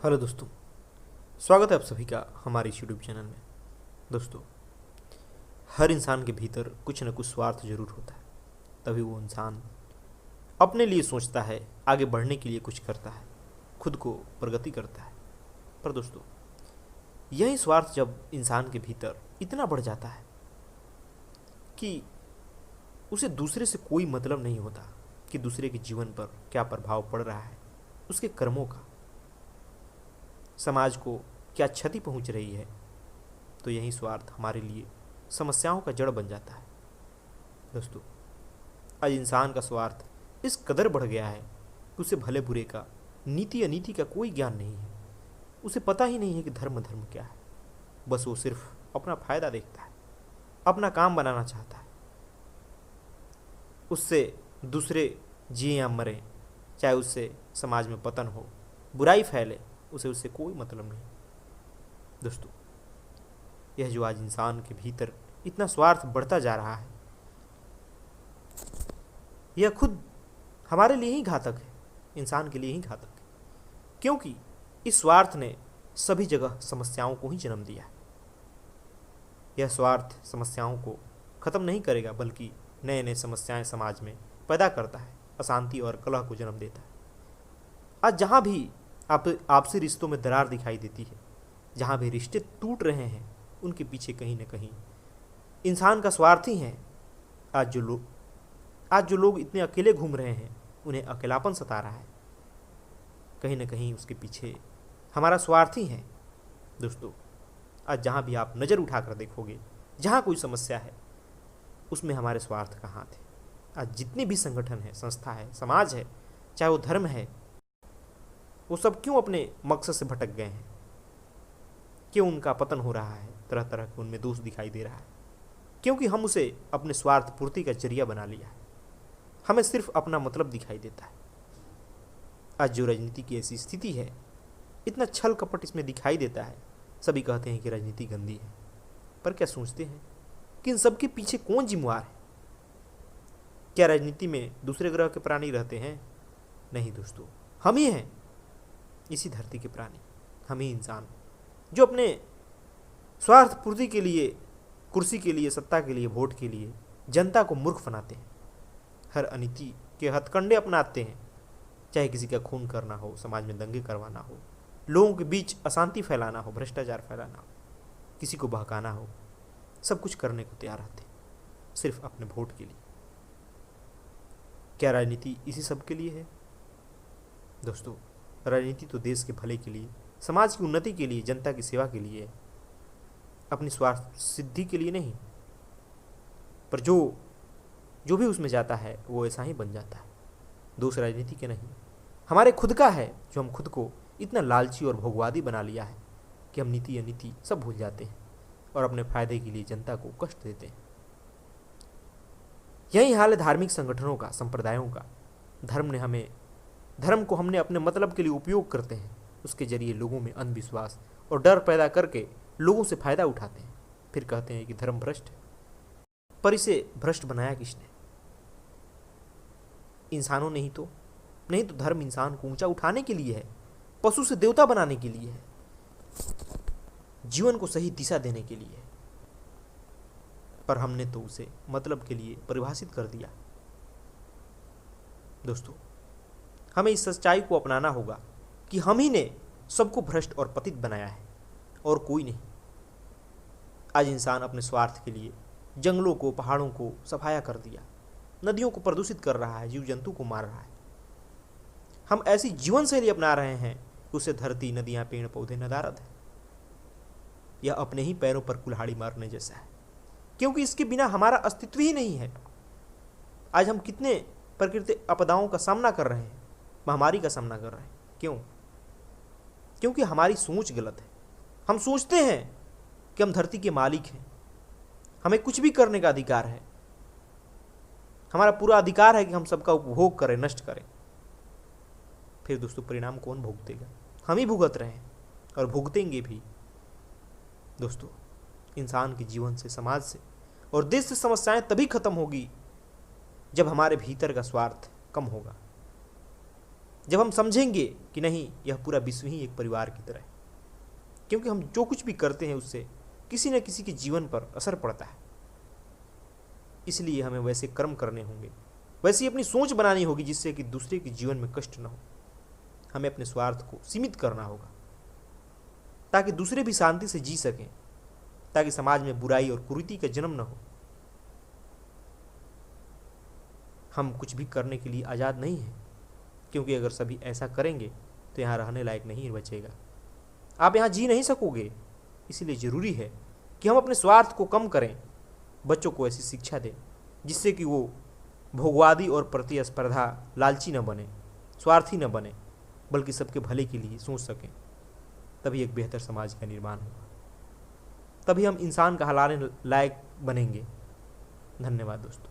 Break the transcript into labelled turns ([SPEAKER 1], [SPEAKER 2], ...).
[SPEAKER 1] Hello दोस्तों, स्वागत है आप सभी का हमारे इस यूट्यूब चैनल में। दोस्तों, हर इंसान के भीतर कुछ न कुछ स्वार्थ जरूर होता है, तभी वो इंसान अपने लिए सोचता है, आगे बढ़ने के लिए कुछ करता है, खुद को प्रगति करता है। पर दोस्तों, यही स्वार्थ जब इंसान के भीतर इतना बढ़ जाता है कि उसे दूसरे से कोई मतलब नहीं होता कि दूसरे के जीवन पर क्या प्रभाव पड़ रहा है, उसके कर्मों का, समाज को क्या क्षति पहुंच रही है, तो यही स्वार्थ हमारे लिए समस्याओं का जड़ बन जाता है। दोस्तों, आज इंसान का स्वार्थ इस कदर बढ़ गया है कि उसे भले बुरे का, नीति अनीति का कोई ज्ञान नहीं है। उसे पता ही नहीं है कि धर्म धर्म क्या है। बस वो सिर्फ अपना फायदा देखता है, अपना काम बनाना चाहता है। उससे दूसरे जिए या मरे, चाहे उससे समाज में पतन हो, बुराई फैले, उसे उससे कोई मतलब नहीं। दोस्तों, यह जो आज इंसान के भीतर इतना स्वार्थ बढ़ता जा रहा है, यह खुद हमारे लिए ही घातक है, इंसान के लिए ही घातक है। क्योंकि इस स्वार्थ ने सभी जगह समस्याओं को ही जन्म दिया है। यह स्वार्थ समस्याओं को खत्म नहीं करेगा, बल्कि नए नए समस्याएं समाज में पैदा करता है, अशांति और कलह को जन्म देता है। आज जहाँ भी आपसी रिश्तों में दरार दिखाई देती है, जहाँ भी रिश्ते टूट रहे हैं, उनके पीछे कहीं न कहीं इंसान का स्वार्थ ही है। आज जो लोग इतने अकेले घूम रहे हैं, उन्हें अकेलापन सता रहा है, कहीं न कहीं उसके पीछे हमारा स्वार्थ ही है। दोस्तों, आज जहाँ भी आप नज़र उठाकर देखोगे, जहाँ कोई समस्या है, उसमें हमारे स्वार्थ का हाथ है। आज जितने भी संगठन है, संस्था है, समाज है, चाहे वो धर्म है, वो सब क्यों अपने मकसद से भटक गए हैं? क्यों उनका पतन हो रहा है? तरह तरह के उनमें दोष दिखाई दे रहा है, क्योंकि हम उसे अपने स्वार्थ पूर्ति का जरिया बना लिया है। हमें सिर्फ अपना मतलब दिखाई देता है। आज जो राजनीति की ऐसी स्थिति है, इतना छल कपट इसमें दिखाई देता है। सभी कहते हैं कि राजनीति गंदी है, पर क्या सोचते हैं कि इन सब के पीछे कौन जिम्मेवार है? क्या राजनीति में दूसरे ग्रह के प्राणी रहते हैं? नहीं दोस्तों, हम ही हैं, इसी धरती के प्राणी, हम ही इंसान, जो अपने स्वार्थ पूर्ति के लिए, कुर्सी के लिए, सत्ता के लिए, वोट के लिए जनता को मूर्ख बनाते हैं। हर अनीति के हथकंडे अपनाते हैं, चाहे किसी का खून करना हो, समाज में दंगे करवाना हो, लोगों के बीच अशांति फैलाना हो, भ्रष्टाचार फैलाना हो, किसी को बहकाना हो, सब कुछ करने को तैयार रहते हैं, सिर्फ अपने वोट के लिए। क्या राजनीति इसी सब के लिए है? दोस्तों, राजनीति तो देश के भले के लिए, समाज की उन्नति के लिए, जनता की सेवा के लिए है, अपनी स्वार्थ सिद्धि के लिए नहीं। पर जो भी उसमें जाता है, वो ऐसा ही बन जाता है। दोष राजनीति के नहीं, हमारे खुद का है, जो हम खुद को इतना लालची और भोगवादी बना लिया है कि हम नीति अनीति सब भूल जाते हैं और अपने फायदे के लिए जनता को कष्ट देते हैं। यही हाल है धार्मिक संगठनों का, संप्रदायों का। धर्म को हमने अपने मतलब के लिए उपयोग करते हैं, उसके जरिए लोगों में अंधविश्वास और डर पैदा करके लोगों से फायदा उठाते हैं, फिर कहते हैं कि धर्म भ्रष्ट है। पर इसे भ्रष्ट बनाया किसने? इंसानों ने ही तो। नहीं तो धर्म इंसान को ऊंचा उठाने के लिए है, पशु से देवता बनाने के लिए है, जीवन को सही दिशा देने के लिए है। पर हमने तो उसे मतलब के लिए परिभाषित कर दिया। दोस्तों, हमें इस सच्चाई को अपनाना होगा कि हम ही ने सबको भ्रष्ट और पतित बनाया है, और कोई नहीं। आज इंसान अपने स्वार्थ के लिए जंगलों को, पहाड़ों को सफाया कर दिया, नदियों को प्रदूषित कर रहा है, जीव जंतु को मार रहा है। हम ऐसी जीवन शैली अपना रहे हैं कि उससे धरती, नदियां, पेड़ पौधे नदारद है। यह अपने ही पैरों पर कुल्हाड़ी मारने जैसा है, क्योंकि इसके बिना हमारा अस्तित्व ही नहीं है। आज हम कितने प्राकृतिक आपदाओं का सामना कर रहे हैं, महामारी का सामना कर रहे हैं। क्यों? क्योंकि हमारी सोच गलत है। हम सोचते हैं कि हम धरती के मालिक हैं, हमें कुछ भी करने का अधिकार है, हमारा पूरा अधिकार है कि हम सबका उपभोग करें, नष्ट करें। फिर दोस्तों, परिणाम कौन भुगतेगा? हम ही भुगत रहे हैं और भुगतेंगे भी। दोस्तों, इंसान के जीवन से, समाज से और देश से समस्याएं तभी खत्म होगी जब हमारे भीतर का स्वार्थ कम होगा। जब हम समझेंगे कि नहीं, यह पूरा विश्व ही एक परिवार की तरह है, क्योंकि हम जो कुछ भी करते हैं उससे किसी न किसी के जीवन पर असर पड़ता है, इसलिए हमें वैसे कर्म करने होंगे, वैसी अपनी सोच बनानी होगी जिससे कि दूसरे के जीवन में कष्ट न हो। हमें अपने स्वार्थ को सीमित करना होगा ताकि दूसरे भी शांति से जी सकें, ताकि समाज में बुराई और कुरीति का जन्म न हो। हम कुछ भी करने के लिए आज़ाद नहीं हैं, क्योंकि अगर सभी ऐसा करेंगे तो यहाँ रहने लायक नहीं बचेगा, आप यहाँ जी नहीं सकोगे। इसलिए ज़रूरी है कि हम अपने स्वार्थ को कम करें, बच्चों को ऐसी शिक्षा दें जिससे कि वो भोगवादी और प्रतिस्पर्धा लालची न बने, स्वार्थी न बने, बल्कि सबके भले के लिए सोच सकें। तभी एक बेहतर समाज का निर्माण होगा, तभी हम इंसान कहलाने लायक बनेंगे। धन्यवाद दोस्तों।